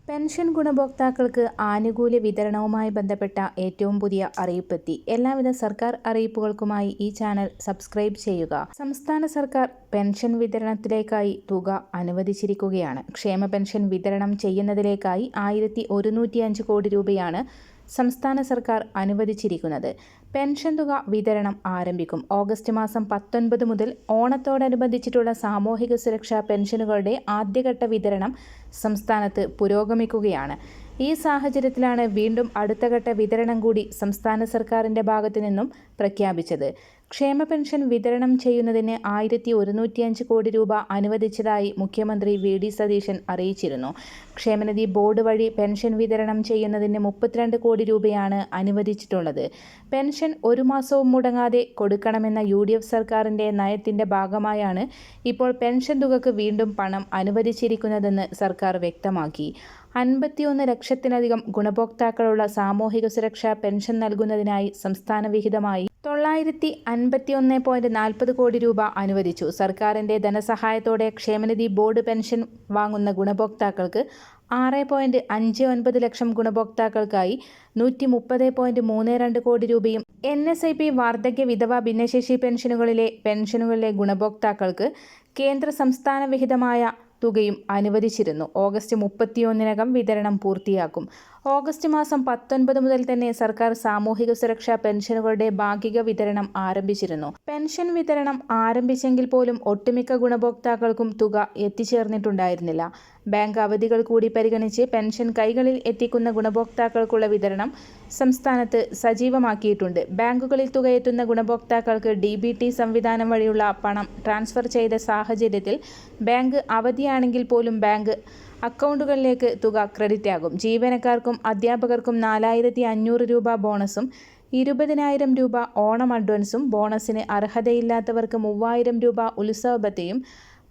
Pension ഗുണഭോക്താക്കൾക്ക് ആനുകൂല്യ വിതരണവുമായി ബന്ധപ്പെട്ട ഏറ്റവും പുതിയ അറിയിപ്പെത്തി. എല്ലാവിധ സർക്കാർ അറിയിപ്പുകൾക്കുമായി ഈ ചാനൽ സബ്സ്ക്രൈബ് ചെയ്യുക. സംസ്ഥാന സർക്കാർ പെൻഷൻ വിതരണത്തിലേക്കായി തുക അനുവദിച്ചിരിക്കുകയാണ്. ക്ഷേമ പെൻഷൻ വിതരണം ചെയ്യുന്നതിലേക്കായി 1105 കോടി രൂപയാണ് സംസ്ഥാന സർക്കാർ അനുവദിച്ചിരിക്കുന്നത്. പെൻഷൻ തുക വിതരണം ആരംഭിക്കും. ഓഗസ്റ്റ് മാസം 19 മുതൽ ഓണത്തോടനുബന്ധിച്ചിട്ടുള്ള സാമൂഹിക സുരക്ഷാ പെൻഷനുകളുടെ ആദ്യഘട്ട വിതരണം സംസ്ഥാനത്ത് പുരോഗമിക്കുകയാണ്. ഈ സാഹചര്യത്തിലാണ് വീണ്ടും അടുത്തഘട്ട വിതരണം കൂടി സംസ്ഥാന സർക്കാരിൻ്റെ ഭാഗത്തു നിന്നും പ്രഖ്യാപിച്ചത്. ക്ഷേമ പെൻഷൻ വിതരണം ചെയ്യുന്നതിന് 1105 കോടി രൂപ അനുവദിച്ചതായി മുഖ്യമന്ത്രി വി.ഡി. സതീശൻ അറിയിച്ചിരുന്നു. ക്ഷേമനിധി ബോർഡ് വഴി പെൻഷൻ വിതരണം ചെയ്യുന്നതിന് 32 കോടി രൂപയാണ് അനുവദിച്ചിട്ടുള്ളത്. പെൻഷൻ ഒരു മാസവും മുടങ്ങാതെ കൊടുക്കണമെന്ന UDF സർക്കാരിൻ്റെ നയത്തിൻ്റെ ഭാഗമായാണ് ഇപ്പോൾ പെൻഷൻ തുകക്ക് വീണ്ടും പണം അനുവദിച്ചിരിക്കുന്നതെന്ന് സർക്കാർ വ്യക്തമാക്കി. 51 ലക്ഷത്തിലധികം ഗുണഭോക്താക്കളുള്ള സാമൂഹിക സുരക്ഷാ പെൻഷൻ നൽകുന്നതിനായി സംസ്ഥാന വിഹിതമായി 951.40 കോടി രൂപ അനുവദിച്ചു. സർക്കാരിൻ്റെ ധനസഹായത്തോടെ ക്ഷേമനിധി ബോർഡ് പെൻഷൻ വാങ്ങുന്ന ഗുണഭോക്താക്കൾക്ക് 6.59 ലക്ഷം ഗുണഭോക്താക്കൾക്കായി 130.32 കോടി രൂപയും NSIP വാർദ്ധക്യ വിധവ ഭിന്നശേഷി പെൻഷനുകളിലെ ഗുണഭോക്താക്കൾക്ക് കേന്ദ്ര സംസ്ഥാന വിഹിതമായ തുകയും അനുവദിച്ചിരുന്നു. ഓഗസ്റ്റ് 31-നകം വിതരണം പൂർത്തിയാക്കും. ഓഗസ്റ്റ് മാസം 19 മുതൽ തന്നെ സർക്കാർ സാമൂഹിക സുരക്ഷാ പെൻഷനുകളുടെ ഭാഗിക വിതരണം ആരംഭിച്ചിരുന്നു. പെൻഷൻ വിതരണം ആരംഭിച്ചെങ്കിൽ പോലും ഒട്ടുമിക്ക ഗുണഭോക്താക്കൾക്കും തുക എത്തിച്ചേർന്നിട്ടുണ്ടായിരുന്നില്ല. ബാങ്ക് അവധികൾ കൂടി പരിഗണിച്ച് പെൻഷൻ കൈകളിൽ എത്തിക്കുന്ന ഗുണഭോക്താക്കൾക്കുള്ള വിതരണം സംസ്ഥാനത്ത് സജീവമാക്കിയിട്ടുണ്ട്. ബാങ്കുകളിൽ തുകയെത്തുന്ന ഗുണഭോക്താക്കൾക്ക് DBT സംവിധാനം വഴിയുള്ള പണം ട്രാൻസ്ഫർ ചെയ്ത സാഹചര്യത്തിൽ ബാങ്ക് അവധിയാണെങ്കിൽ പോലും ബാങ്ക് അക്കൗണ്ടുകളിലേക്ക് തുക ക്രെഡിറ്റ് ആകും. ജീവനക്കാർക്കും അധ്യാപകർക്കും 4500 രൂപ ബോണസും 20,000 രൂപ ഓണം അഡ്വാൻസും, ബോണസിന് അർഹതയില്ലാത്തവർക്ക് 3000 രൂപ ഉത്സവ ഭത്തയും,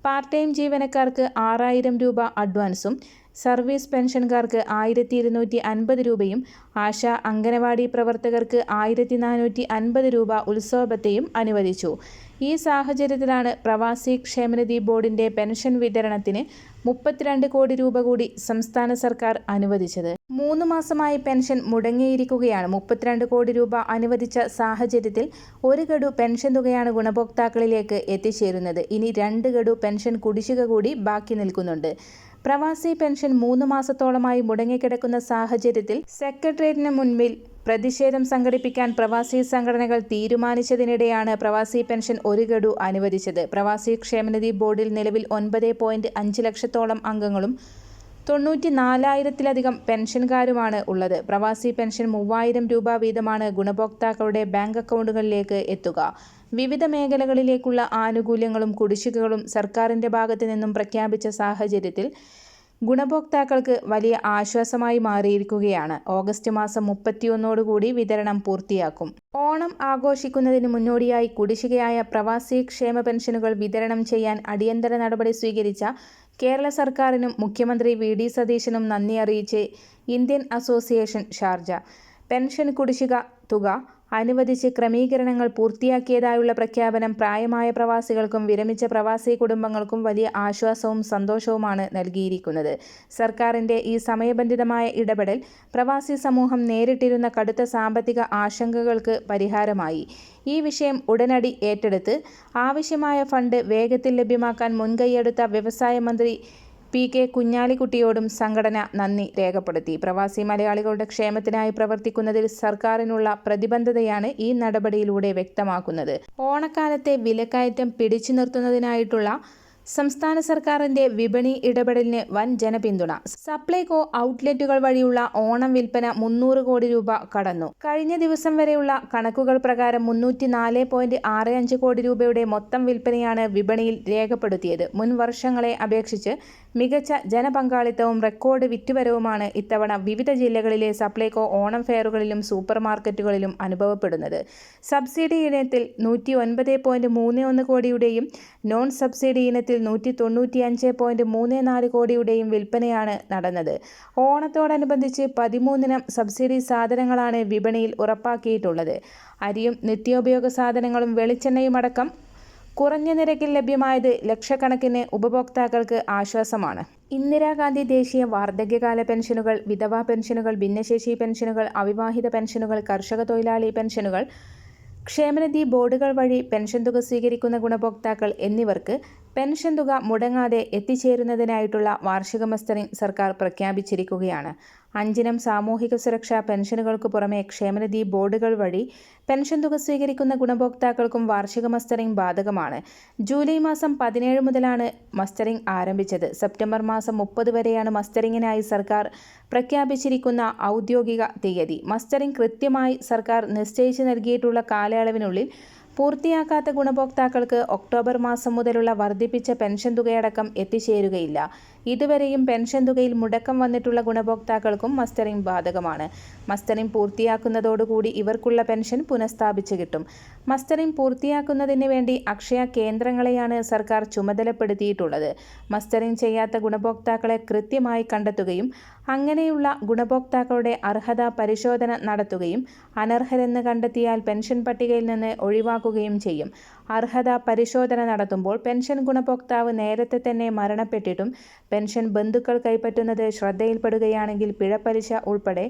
പാർട്ട് ടൈം ജീവനക്കാർക്ക് 6000 രൂപ അഡ്വാൻസും, സർവീസ് പെൻഷൻകാർക്ക് 1250 രൂപയും, ആശാ അംഗനവാടി പ്രവർത്തകർക്ക് 1450 രൂപ ഉത്സവ ഭത്തയും അനുവദിച്ചു. ഈ സാഹചര്യത്തിലാണ് പ്രവാസി ക്ഷേമനിധി ബോർഡിൻ്റെ പെൻഷൻ വിതരണത്തിന് 32 കോടി രൂപ കൂടി സംസ്ഥാന സർക്കാർ അനുവദിച്ചത്. 3 മാസമായി പെൻഷൻ മുടങ്ങിയിരിക്കുകയാണ്. 32 കോടി രൂപ അനുവദിച്ച സാഹചര്യത്തിൽ 1 ഗഡു പെൻഷൻ തുകയാണ് ഗുണഭോക്താക്കളിലേക്ക് എത്തിച്ചേരുന്നത്. ഇനി 2 ഗഡു പെൻഷൻ കുടിശ്ശിക കൂടി ബാക്കി നിൽക്കുന്നുണ്ട്. പ്രവാസി പെൻഷൻ 3 മാസത്തോളമായി മുടങ്ങിക്കിടക്കുന്ന സാഹചര്യത്തിൽ സെക്രട്ടേറിയറ്റിന് മുൻപിൽ പ്രതിഷേധം സംഘടിപ്പിക്കാൻ പ്രവാസി സംഘടനകൾ തീരുമാനിച്ചതിനിടെയാണ് പ്രവാസി പെൻഷൻ 1 ഗഡു അനുവദിച്ചത്. പ്രവാസി ക്ഷേമനിധി ബോർഡിൽ നിലവിൽ 9.5 ലക്ഷത്തോളം അംഗങ്ങളും 94,000-ലധികം പെൻഷൻകാരുമാണ് ഉള്ളത്. പ്രവാസി പെൻഷൻ 3000 രൂപ വീതമാണ് ഗുണഭോക്താക്കളുടെ ബാങ്ക് അക്കൗണ്ടുകളിലേക്ക് എത്തുക. വിവിധ മേഖലകളിലേക്കുള്ള ആനുകൂല്യങ്ങളും കുടിശ്ശികകളും സർക്കാരിൻ്റെ ഭാഗത്തു നിന്നും പ്രഖ്യാപിച്ച സാഹചര്യത്തിൽ ഗുണഭോക്താക്കൾക്ക് വലിയ ആശ്വാസമായി മാറിയിരിക്കുകയാണ്. ഓഗസ്റ്റ് മാസം 31-ഓടുകൂടി വിതരണം പൂർത്തിയാക്കും. ഓണം ആഘോഷിക്കുന്നതിന് മുന്നോടിയായി കുടിശ്ശികയായ പ്രവാസി ക്ഷേമ പെൻഷനുകൾ വിതരണം ചെയ്യാൻ അടിയന്തര നടപടി സ്വീകരിച്ച കേരള സർക്കാരിനും മുഖ്യമന്ത്രി വി.ഡി. സതീശനും നന്ദി അറിയിച്ച് ഇന്ത്യൻ അസോസിയേഷൻ ഷാർജ. പെൻഷൻ കുടിശ്ശിക തുക അനുവദിച്ച് ക്രമീകരണങ്ങൾ പൂർത്തിയാക്കിയതായുള്ള പ്രഖ്യാപനം പ്രായമായ പ്രവാസികൾക്കും വിരമിച്ച പ്രവാസി കുടുംബങ്ങൾക്കും വലിയ ആശ്വാസവും സന്തോഷവുമാണ് നൽകിയിരിക്കുന്നത്. സർക്കാരിൻ്റെ ഈ സമയബന്ധിതമായ ഇടപെടൽ പ്രവാസി സമൂഹം നേരിട്ടിരുന്ന കടുത്ത സാമ്പത്തിക ആശങ്കകൾക്ക് പരിഹാരമായി. ഈ വിഷയം ഉടനടി ഏറ്റെടുത്ത് ആവശ്യമായ ഫണ്ട് വേഗത്തിൽ ലഭ്യമാക്കാൻ മുൻകൈയെടുത്ത വ്യവസായ മന്ത്രി P.K. കുഞ്ഞാലിക്കുട്ടിയോടും സംഘടന നന്ദി രേഖപ്പെടുത്തി. പ്രവാസി മലയാളികളുടെ ക്ഷേമത്തിനായി പ്രവർത്തിക്കുന്നതിൽ സർക്കാരിനുള്ള പ്രതിബദ്ധതയാണ് ഈ നടപടിയിലൂടെ വ്യക്തമാക്കുന്നത്. ഓണക്കാലത്തെ വിലക്കയറ്റം പിടിച്ചു നിർത്തുന്നതിനായിട്ടുള്ള സംസ്ഥാന സർക്കാരിൻ്റെ വിപണി ഇടപെടലിന് വൻ ജനപിന്തുണ. സപ്ലൈകോ ഔട്ട്ലെറ്റുകൾ വഴിയുള്ള ഓണം വിൽപ്പന 300 കോടി രൂപ കടന്നു. കഴിഞ്ഞ ദിവസം വരെയുള്ള കണക്കുകൾ പ്രകാരം 304.65 കോടി രൂപയുടെ മൊത്തം വിൽപ്പനയാണ് വിപണിയിൽ രേഖപ്പെടുത്തിയത്. മുൻ വർഷങ്ങളെ അപേക്ഷിച്ച് മികച്ച ജനപങ്കാളിത്തവും റെക്കോർഡ് വിറ്റുവരവുമാണ് ഇത്തവണ വിവിധ ജില്ലകളിലെ സപ്ലൈകോ ഓണം ഫെയറുകളിലും സൂപ്പർ മാർക്കറ്റുകളിലും അനുഭവപ്പെടുന്നത്. സബ്സിഡി ഇനത്തിൽ 109.31 കോടിയുടെയും നോൺ സബ്സിഡി ഇനത്തിൽ 195.34 കോടിയുടെയും വിൽപ്പനയാണ് നടന്നത്. ഓണത്തോടനുബന്ധിച്ച് 13 സബ്സിഡി സാധനങ്ങളാണ് വിപണിയിൽ ഉറപ്പാക്കിയിട്ടുള്ളത്. അരിയും നിത്യോപയോഗ സാധനങ്ങളും വെളിച്ചെണ്ണയുമടക്കം കുറഞ്ഞ നിരക്കിൽ ലഭ്യമായത് ലക്ഷക്കണക്കിന് ഉപഭോക്താക്കൾക്ക് ആശ്വാസമാണ്. ഇന്ദിരാഗാന്ധി ദേശീയ വാർദ്ധക്യകാല പെൻഷനുകൾ, വിധവാ പെൻഷനുകൾ, ഭിന്നശേഷി പെൻഷനുകൾ, അവിവാഹിത പെൻഷനുകൾ, കർഷക തൊഴിലാളി പെൻഷനുകൾ, ക്ഷേമനിധി ബോർഡുകൾ വഴി പെൻഷൻ തുക സ്വീകരിക്കുന്ന ഗുണഭോക്താക്കൾ എന്നിവർക്ക് പെൻഷൻ തുക മുടങ്ങാതെ എത്തിച്ചേരുന്നതിനായിട്ടുള്ള വാർഷിക മസ്റ്ററിംഗ് സർക്കാർ പ്രഖ്യാപിച്ചിരിക്കുകയാണ്. 5 സാമൂഹിക സുരക്ഷാ പെൻഷനുകൾക്ക് പുറമെ ക്ഷേമനിധി ബോർഡുകൾ വഴി പെൻഷൻ തുക സ്വീകരിക്കുന്ന ഗുണഭോക്താക്കൾക്കും വാർഷിക മസ്റ്ററിംഗ് ബാധകമാണ്. ജൂലൈ മാസം 17 മുതലാണ് മസ്റ്ററിംഗ് ആരംഭിച്ചത്. സെപ്റ്റംബർ മാസം 30 വരെയാണ് മസ്റ്ററിംഗിനായി സർക്കാർ പ്രഖ്യാപിച്ചിരിക്കുന്ന ഔദ്യോഗിക തീയതി. മസ്റ്ററിംഗ് കൃത്യമായി സർക്കാർ നിശ്ചയിച്ച് നൽകിയിട്ടുള്ള കാലയളവിനുള്ളിൽ പൂർത്തിയാക്കാത്ത ഗുണഭോക്താക്കൾക്ക് ഒക്ടോബർ മാസം മുതലുള്ള വർദ്ധിപ്പിച്ച പെൻഷൻ തുകയടക്കം എത്തിച്ചേരുകയില്ല. ഇതുവരെയും പെൻഷൻ തുകയിൽ മുടക്കം വന്നിട്ടുള്ള ഗുണഭോക്താക്കൾക്കും മസ്റ്ററിംഗ് ബാധകമാണ്. മസ്റ്ററിംഗ് പൂർത്തിയാക്കുന്നതോടുകൂടി ഇവർക്കുള്ള പെൻഷൻ പുനഃസ്ഥാപിച്ചു കിട്ടും. മസ്റ്ററിംഗ് പൂർത്തിയാക്കുന്നതിന് വേണ്ടി അക്ഷയ കേന്ദ്രങ്ങളെയാണ് സർക്കാർ ചുമതലപ്പെടുത്തിയിട്ടുള്ളത്. മസ്റ്ററിംഗ് ചെയ്യാത്ത ഗുണഭോക്താക്കളെ കൃത്യമായി കണ്ടെത്തുകയും അങ്ങനെയുള്ള ഗുണഭോക്താക്കളുടെ അർഹതാ പരിശോധന നടത്തുകയും അനർഹരെന്ന് കണ്ടെത്തിയാൽ പെൻഷൻ പട്ടികയിൽ നിന്ന് ഒഴിവാക്കുകയും ചെയ്യും. അർഹതാ പരിശോധന നടത്തുമ്പോൾ പെൻഷൻ ഗുണഭോക്താവ് നേരത്തെ തന്നെ മരണപ്പെട്ടിട്ടും പെൻഷൻ ബന്ധുക്കൾ കൈപ്പറ്റുന്നത് ശ്രദ്ധയിൽപ്പെടുകയാണെങ്കിൽ പിഴപ്പലിശ ഉൾപ്പെടെ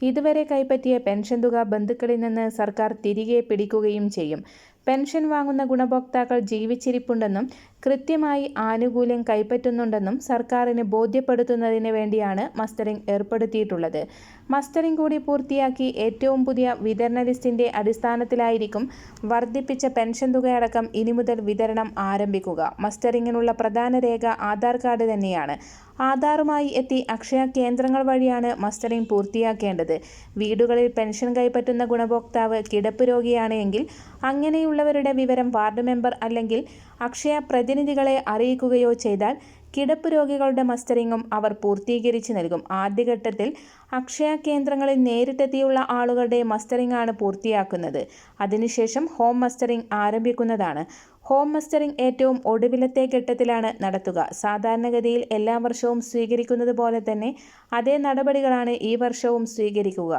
ഇതുവരെ കൈപ്പറ്റിയ പെൻഷൻ തുക ബന്ധുക്കളിൽ നിന്ന് സർക്കാർ തിരികെ പിടിക്കുകയും ചെയ്യും. പെൻഷൻ വാങ്ങുന്ന ഗുണഭോക്താക്കൾ ജീവിച്ചിരിപ്പുണ്ടെന്നും കൃത്യമായി ആനുകൂല്യം കൈപ്പറ്റുന്നുണ്ടെന്നും സർക്കാരിന് ബോധ്യപ്പെടുത്തുന്നതിന് വേണ്ടിയാണ് മസ്റ്ററിംഗ് ഏർപ്പെടുത്തിയിട്ടുള്ളത്. മസ്റ്ററിംഗ് കൂടി പൂർത്തിയാക്കി ഏറ്റവും പുതിയ വിതരണ ലിസ്റ്റിന്റെ അടിസ്ഥാനത്തിലായിരിക്കും വർദ്ധിപ്പിച്ച പെൻഷൻ തുകയടക്കം ഇനി മുതൽ വിതരണം ആരംഭിക്കുക. മസ്റ്ററിംഗിനുള്ള പ്രധാന രേഖ ആധാർ കാർഡ് തന്നെയാണ്. ആധാറുമായി എത്തി അക്ഷയ കേന്ദ്രങ്ങൾ വഴിയാണ് മസ്റ്ററിംഗ് പൂർത്തിയാക്കേണ്ടത്. വീടുകളിൽ പെൻഷൻ കൈപ്പറ്റുന്ന ഗുണഭോക്താവ് കിടപ്പ് രോഗിയാണ് എങ്കിൽ അങ്ങനെയുള്ളവരുടെ വിവരം വാർഡ് മെമ്പർ അല്ലെങ്കിൽ അക്ഷയ പ്രതിനിധികളെ അറിയിക്കുകയോ ചെയ്താൽ കിടപ്പ് രോഗികളുടെ മസ്റ്ററിംഗും അവർ പൂർത്തീകരിച്ച് നൽകും. ആദ്യഘട്ടത്തിൽ അക്ഷയ കേന്ദ്രങ്ങളിൽ നേരിട്ടെത്തിയുള്ള ആളുകളുടെ മസ്റ്ററിംഗ് ആണ് പൂർത്തിയാക്കുന്നത്. അതിനുശേഷം ഹോം മസ്റ്ററിംഗ് ആരംഭിക്കുന്നതാണ്. ഹോം മസ്റ്ററിംഗ് ഏറ്റവും ഒടുവിലത്തെ ഘട്ടത്തിലാണ് നടത്തുക. സാധാരണഗതിയിൽ എല്ലാ വർഷവും സ്വീകരിക്കുന്നത് പോലെ തന്നെ അതേ നടപടികളാണ് ഈ വർഷവും സ്വീകരിക്കുക.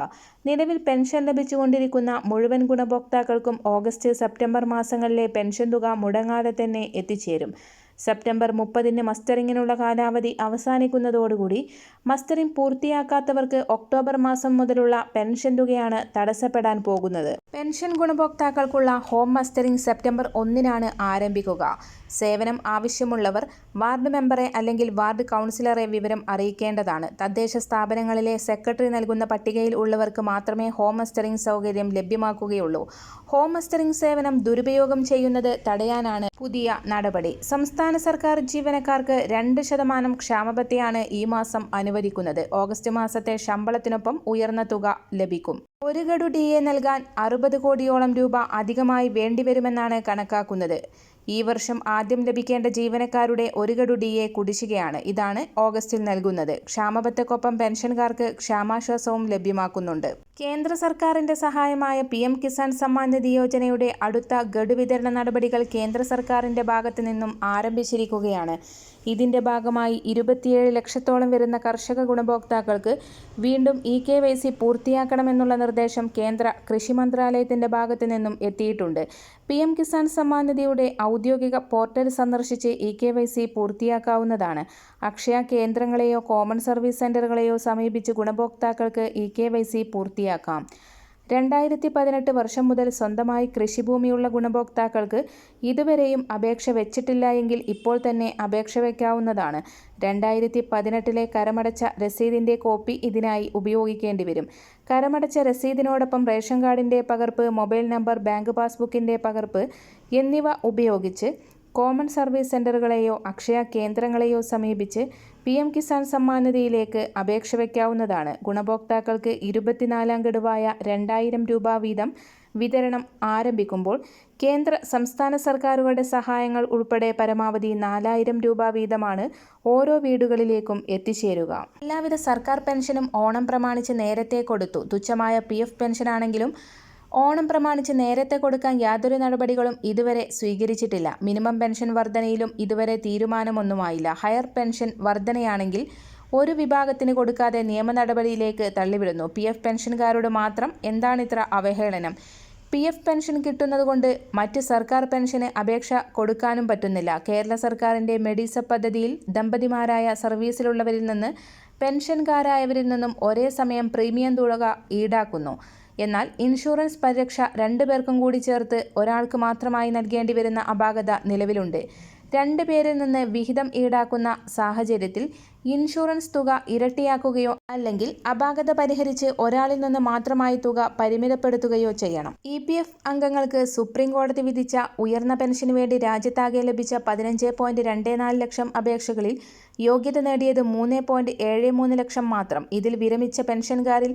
നിലവിൽ പെൻഷൻ ലഭിച്ചുകൊണ്ടിരിക്കുന്ന മുഴുവൻ ഗുണഭോക്താക്കൾക്കും ഓഗസ്റ്റ്, സെപ്റ്റംബർ മാസങ്ങളിലെ പെൻഷൻ തുക മുടങ്ങാതെ തന്നെ എത്തിച്ചേരും. സെപ്റ്റംബർ 30 മസ്റ്ററിംഗിനുള്ള കാലാവധി അവസാനിക്കുന്നതോടുകൂടി മസ്റ്ററിംഗ് പൂർത്തിയാക്കാത്തവർക്ക് ഒക്ടോബർ മാസം മുതലുള്ള പെൻഷൻ തുകയാണ് തടസ്സപ്പെടാൻ പോകുന്നത്. പെൻഷൻ ഗുണഭോക്താക്കൾക്കുള്ള ഹോം മസ്റ്ററിംഗ് സെപ്റ്റംബർ 1 ആരംഭിക്കുക. സേവനം ആവശ്യമുള്ളവർ വാർഡ് മെമ്പറെ അല്ലെങ്കിൽ വാർഡ് കൗൺസിലറെ വിവരം അറിയിക്കേണ്ടതാണ്. തദ്ദേശ സ്ഥാപനങ്ങളിലെ സെക്രട്ടറി നൽകുന്ന പട്ടികയിൽ ഉള്ളവർക്ക് മാത്രമേ ഹോം മസ്റ്ററിംഗ് സൗകര്യം ലഭ്യമാക്കുകയുള്ളൂ. ഹോം മസ്റ്ററിംഗ് സേവനം ദുരുപയോഗം ചെയ്യുന്നത് തടയാനാണ് പുതിയ നടപടി. സംസ്ഥാന സർക്കാർ ജീവനക്കാർക്ക് 2% ക്ഷാമബത്തയാണ് ഈ മാസം അനുവദിക്കുന്നത്. ഓഗസ്റ്റ് മാസത്തെ ശമ്പളത്തിനൊപ്പം ഉയർന്ന തുക ലഭിക്കും. 1 ഗഡു DA നൽകാൻ 60 കോടിയോളം രൂപ അധികമായി വേണ്ടിവരുമെന്നാണ് കണക്കാക്കുന്നത്. ഈ വർഷം ആദ്യം ലഭിക്കേണ്ട ജീവനക്കാരുടെ 1 ഗഡു DA കുടിശ്ശികയാണ്. ഇതാണ് ഓഗസ്റ്റിൽ നൽകുന്നത്. ക്ഷാമബത്തക്കൊപ്പം പെൻഷൻകാർക്ക് ക്ഷാമാശ്വാസവും ലഭ്യമാക്കുന്നുണ്ട്. കേന്ദ്ര സർക്കാരിന്റെ സഹായമായ PM കിസാൻ സമ്മാൻ നിധി യോജനയുടെ അടുത്ത ഗഡു വിതരണ നടപടികൾ കേന്ദ്ര സർക്കാരിന്റെ ഭാഗത്തു നിന്നും ആരംഭിച്ചിരിക്കുകയാണ്. ഇതിന്റെ ഭാഗമായി 27 ലക്ഷത്തോളം വരുന്ന കർഷക ഗുണഭോക്താക്കൾക്ക് വീണ്ടും EKYC പൂർത്തിയാക്കണമെന്നുള്ള നിർദ്ദേശം കേന്ദ്ര കൃഷി മന്ത്രാലയത്തിന്റെ ഭാഗത്തു നിന്നും എത്തിയിട്ടുണ്ട്. PM കിസാൻ സമ്മാൻ നിധിയുടെ ഔദ്യോഗിക പോർട്ടൽ സന്ദർശിച്ച് EKYC പൂർത്തിയാക്കാവുന്നതാണ്. അക്ഷയ കേന്ദ്രങ്ങളെയോ കോമൺ സർവീസ് സെന്ററുകളെയോ സമീപിച്ച് ഗുണഭോക്താക്കൾക്ക് EKYC പൂർത്തിയാക്കാം. 2018 വർഷം മുതൽ സ്വന്തമായി കൃഷിഭൂമിയുള്ള ഗുണഭോക്താക്കൾക്ക് ഇതുവരെയും അപേക്ഷ വെച്ചിട്ടില്ല എങ്കിൽ ഇപ്പോൾ തന്നെ അപേക്ഷ വയ്ക്കാവുന്നതാണ്. 2018 കരമടച്ച രസീതിന്റെ കോപ്പി ഇതിനായി ഉപയോഗിക്കേണ്ടി വരും. കരമടച്ച രസീതിനോടൊപ്പം റേഷൻ കാർഡിന്റെ പകർപ്പ്, മൊബൈൽ നമ്പർ, ബാങ്ക് പാസ്ബുക്കിന്റെ പകർപ്പ് എന്നിവ ഉപയോഗിച്ച് കോമൺ സർവീസ് സെന്ററുകളെയോ അക്ഷയ കേന്ദ്രങ്ങളെയോ സമീപിച്ച് PM കിസാൻ സമ്മാൻ നിധിയിലേക്ക് അപേക്ഷ വയ്ക്കാവുന്നതാണ്. ഗുണഭോക്താക്കൾക്ക് 24 ഗഡുവായ 2000 രൂപ വീതം വിതരണം ആരംഭിക്കുമ്പോൾ കേന്ദ്ര സംസ്ഥാന സർക്കാരുകളുടെ സഹായങ്ങൾ ഉൾപ്പെടെ പരമാവധി 4000 രൂപ വീതമാണ് ഓരോ വീടുകളിലേക്കും എത്തിച്ചേരുക. എല്ലാവിധ സർക്കാർ പെൻഷനും ഓണം പ്രമാണിച്ച് നേരത്തെ കൊടുത്തു. തുച്ഛമായ PF പെൻഷനാണെങ്കിലും ഓണം പ്രമാണിച്ച് നേരത്തെ കൊടുക്കാൻ യാതൊരു നടപടികളും ഇതുവരെ സ്വീകരിച്ചിട്ടില്ല. മിനിമം പെൻഷൻ വർധനയിലും ഇതുവരെ തീരുമാനമൊന്നുമായില്ല. ഹയർ പെൻഷൻ വർധനയാണെങ്കിൽ ഒരു വിഭാഗത്തിന് കൊടുക്കാതെ നിയമ നടപടിയിലേക്ക് തള്ളിവിടുന്നു. PF പെൻഷൻകാരോട് മാത്രം എന്താണിത്ര അവഹേളനം? PF പെൻഷൻ കിട്ടുന്നതുകൊണ്ട് മറ്റ് സർക്കാർ പെൻഷന് അപേക്ഷ കൊടുക്കാനും പറ്റുന്നില്ല. കേരള സർക്കാരിൻ്റെ മെഡിസപ്പ് പദ്ധതിയിൽ ദമ്പതിമാരായ സർവീസിലുള്ളവരിൽ നിന്ന് പെൻഷൻകാരായവരിൽ നിന്നും ഒരേ സമയം പ്രീമിയം തുക ഈടാക്കുന്നു. എന്നാൽ ഇൻഷുറൻസ് പരിരക്ഷ 2 പേർക്കും കൂടി ചേർത്ത് ഒരാൾക്ക് മാത്രമായി നൽകേണ്ടി വരുന്ന അപാകത നിലവിലുണ്ട്. 2 പേരിൽ നിന്ന് വിഹിതം ഈടാക്കുന്ന സാഹചര്യത്തിൽ ഇൻഷുറൻസ് തുക ഇരട്ടിയാക്കുകയോ അല്ലെങ്കിൽ അപാകത പരിഹരിച്ച് ഒരാളിൽ നിന്ന് മാത്രമായി തുക പരിമിതപ്പെടുത്തുകയോ ചെയ്യണം. EPF അംഗങ്ങൾക്ക് സുപ്രീം കോടതി വിധിച്ച ഉയർന്ന പെൻഷന് വേണ്ടി രാജ്യത്താകെ ലഭിച്ച 15.24 ലക്ഷം അപേക്ഷകളിൽ യോഗ്യത നേടിയത് 3.73 ലക്ഷം മാത്രം. ഇതിൽ വിരമിച്ച പെൻഷൻകാരിൽ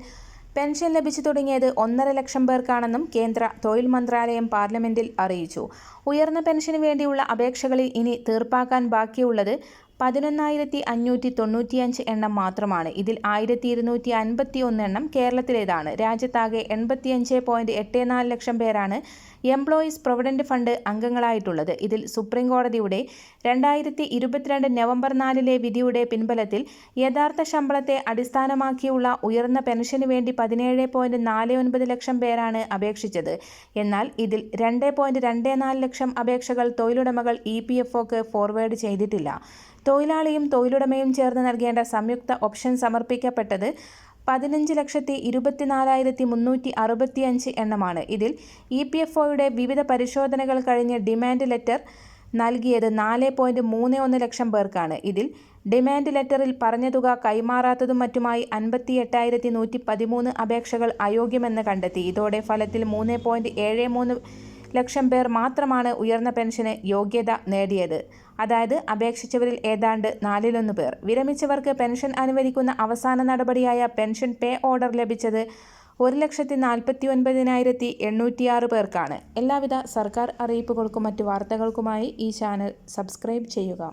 പെൻഷൻ ലഭിച്ചു തുടങ്ങിയത് 1.5 ലക്ഷം പേർക്കാണെന്നും കേന്ദ്ര തൊഴിൽ മന്ത്രാലയം പാർലമെന്റിൽ അറിയിച്ചു. ഉയർന്ന പെൻഷന് വേണ്ടിയുള്ള അപേക്ഷകളിൽ ഇനി തീർപ്പാക്കാൻ ബാക്കിയുള്ളത് 11,595 എണ്ണം മാത്രമാണ്. ഇതിൽ 1,251 എണ്ണം കേരളത്തിലേതാണ്. രാജ്യത്താകെ 85.84 ലക്ഷം പേരാണ് എംപ്ലോയീസ് പ്രൊവിഡന്റ് ഫണ്ട് അംഗങ്ങളായിട്ടുള്ളത്. ഇതിൽ സുപ്രീം കോടതിയുടെ 2022 നവംബർ 4 വിധിയുടെ പിൻബലത്തിൽ യഥാർത്ഥ ശമ്പളത്തെ അടിസ്ഥാനമാക്കിയുള്ള ഉയർന്ന പെൻഷന് വേണ്ടി 17.49 ലക്ഷം പേരാണ് അപേക്ഷിച്ചത്. എന്നാൽ ഇതിൽ 2.24 ലക്ഷം അപേക്ഷകൾ തൊഴിലുടമകൾ EPFOക്ക് ഫോർവേഡ് ചെയ്തിട്ടില്ല. തൊഴിലാളിയും തൊഴിലുടമയും ചേർന്ന് നൽകേണ്ട സംയുക്ത ഓപ്ഷൻ സമർപ്പിക്കപ്പെട്ടത് 15,24,365 എണ്ണമാണ്. ഇതിൽ EPFOയുടെ വിവിധ പരിശോധനകൾ കഴിഞ്ഞ് ഡിമാൻഡ് ലെറ്റർ നൽകിയത് 4.31 ലക്ഷം പേർക്കാണ്. ഇതിൽ ഡിമാൻഡ് ലെറ്ററിൽ പറഞ്ഞ തുക കൈമാറാത്തതും മറ്റുമായി 58,113 അപേക്ഷകൾ അയോഗ്യമെന്ന് കണ്ടെത്തി. ഇതോടെ ഫലത്തിൽ 3.73 ലക്ഷം പേർ മാത്രമാണ് ഉയർന്ന പെൻഷന് യോഗ്യത നേടിയത്. അതായത് അപേക്ഷിച്ചവരിൽ ഏതാണ്ട് 1/4 പേർ. വിരമിച്ചവർക്ക് പെൻഷൻ അനുവദിക്കുന്ന അവസാന നടപടിയായ പെൻഷൻ പേ ഓർഡർ ലഭിച്ചത് 1,49,806 പേർക്കാണ്. എല്ലാവിധ സർക്കാർ അറിയിപ്പുകൾക്കും മറ്റു വാർത്തകൾക്കുമായി ഈ ചാനൽ സബ്സ്ക്രൈബ് ചെയ്യുക.